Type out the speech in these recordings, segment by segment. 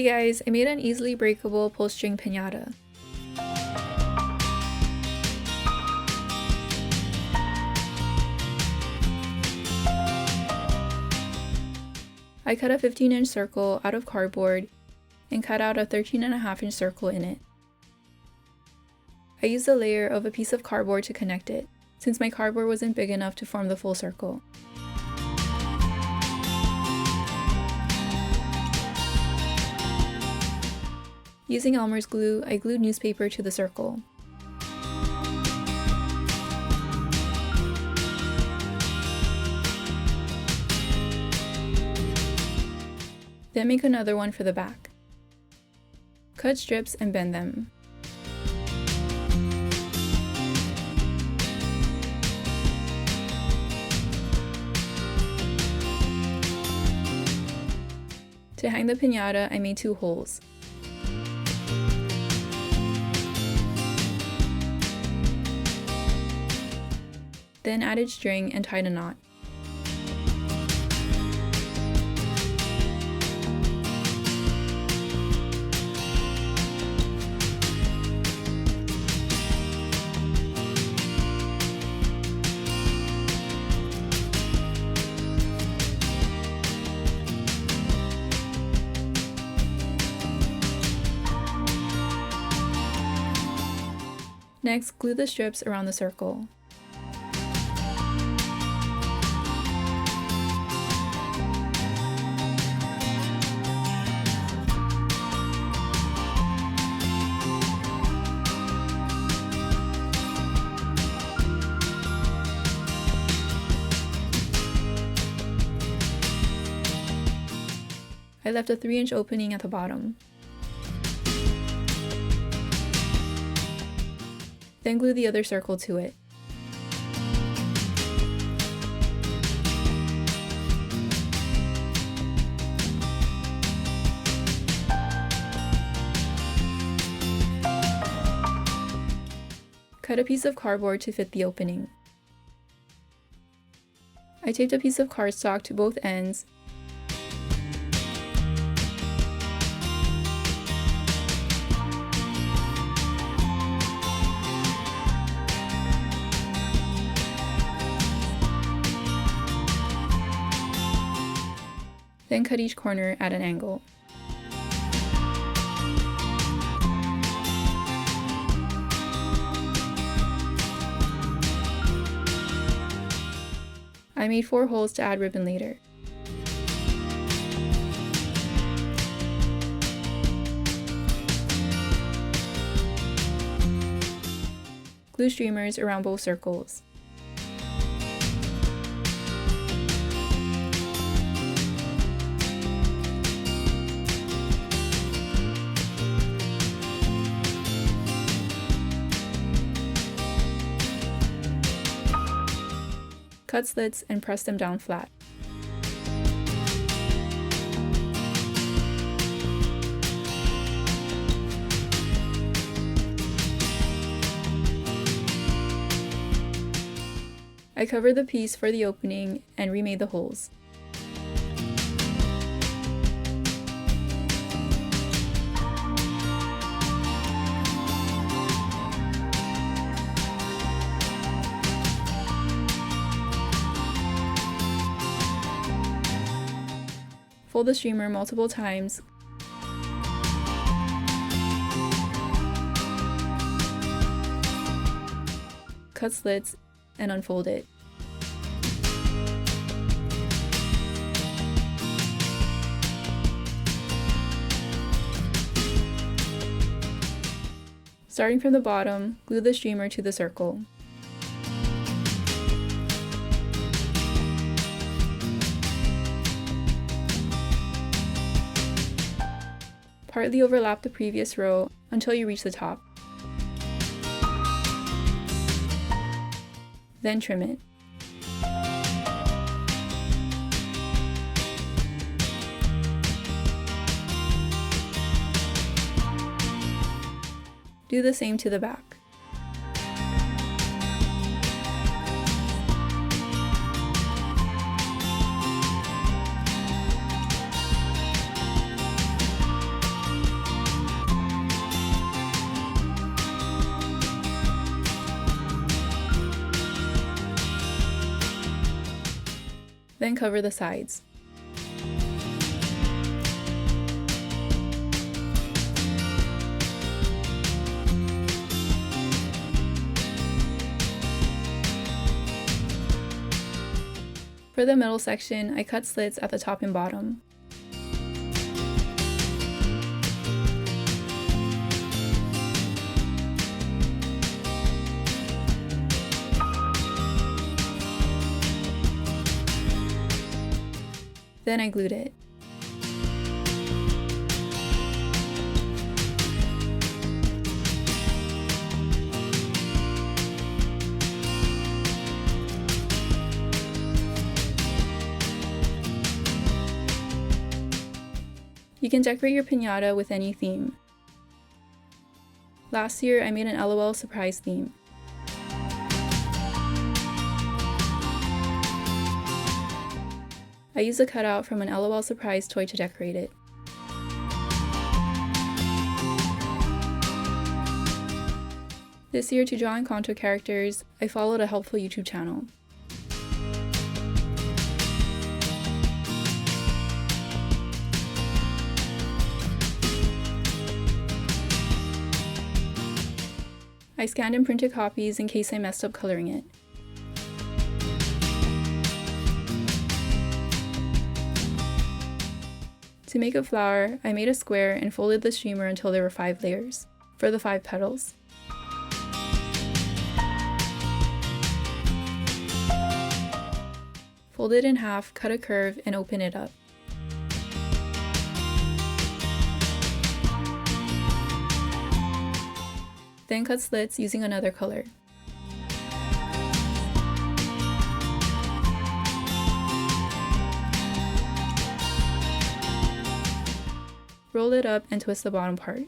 Hey guys, I made an easily breakable pull-string piñata. I cut a 15-inch circle out of cardboard and cut out a 13.5-inch circle in it. I used a layer of a piece of cardboard to connect it, since my cardboard wasn't big enough to form the full circle. Using Elmer's glue, I glued newspaper to the circle. Then make another one for the back. Cut strips and bend them. To hang the piñata, I made 2 holes. Then added string and tied a knot. Next, glue the strips around the circle. I left a 3-inch opening at the bottom. Then glue the other circle to it. Cut a piece of cardboard to fit the opening. I taped a piece of cardstock to both ends . Then cut each corner at an angle. I made 4 holes to add ribbon later. Glue streamers around both circles. Cut slits and press them down flat. I covered the piece for the opening and remade the holes. Fold the streamer multiple times. Cut slits and unfold it. Starting from the bottom, glue the streamer to the circle. Partly overlap the previous row until you reach the top. Then trim it. Do the same to the back. Then cover the sides. For the middle section, I cut slits at the top and bottom. Then I glued it. You can decorate your piñata with any theme. Last year, I made an LOL surprise theme. I used a cutout from an LOL surprise toy to decorate it. This year, to draw Encanto characters, I followed a helpful YouTube channel. I scanned and printed copies in case I messed up coloring it. To make a flower, I made a square and folded the streamer until there were 5 layers, for the 5 petals. Fold it in half, cut a curve, and open it up. Then cut slits using another color. Roll it up and twist the bottom part.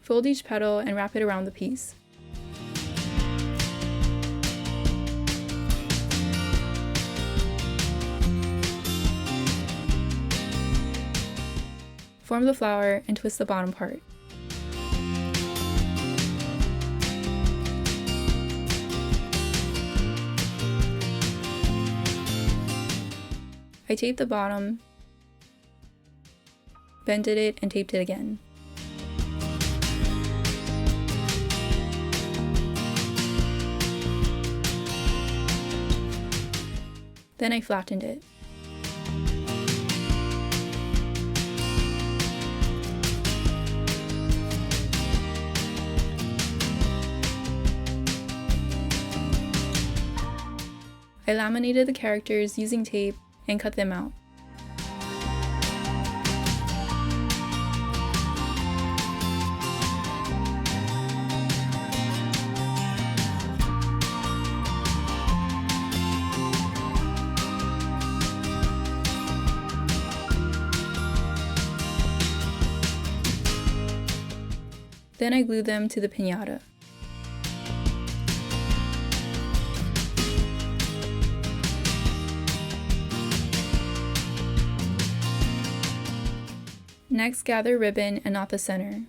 Fold each petal and wrap it around the piece. Form the flower and twist the bottom part. I taped the bottom, bended it, and taped it again. Then I flattened it. I laminated the characters using tape and cut them out. Then I glued them to the piñata. Next, gather ribbon and knot the center.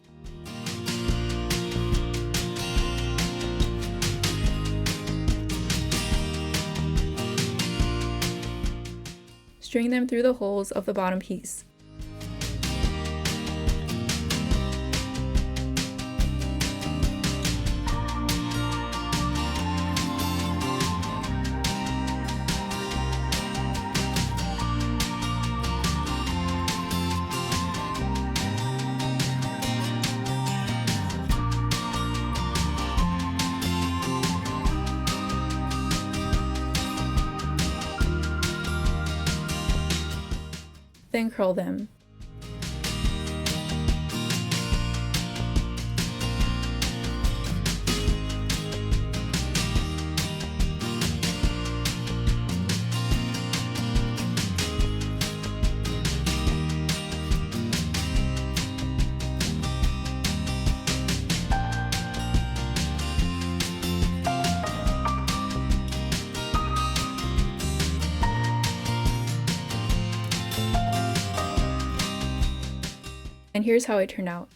String them through the holes of the bottom piece. Then curl them. And here's how it turned out.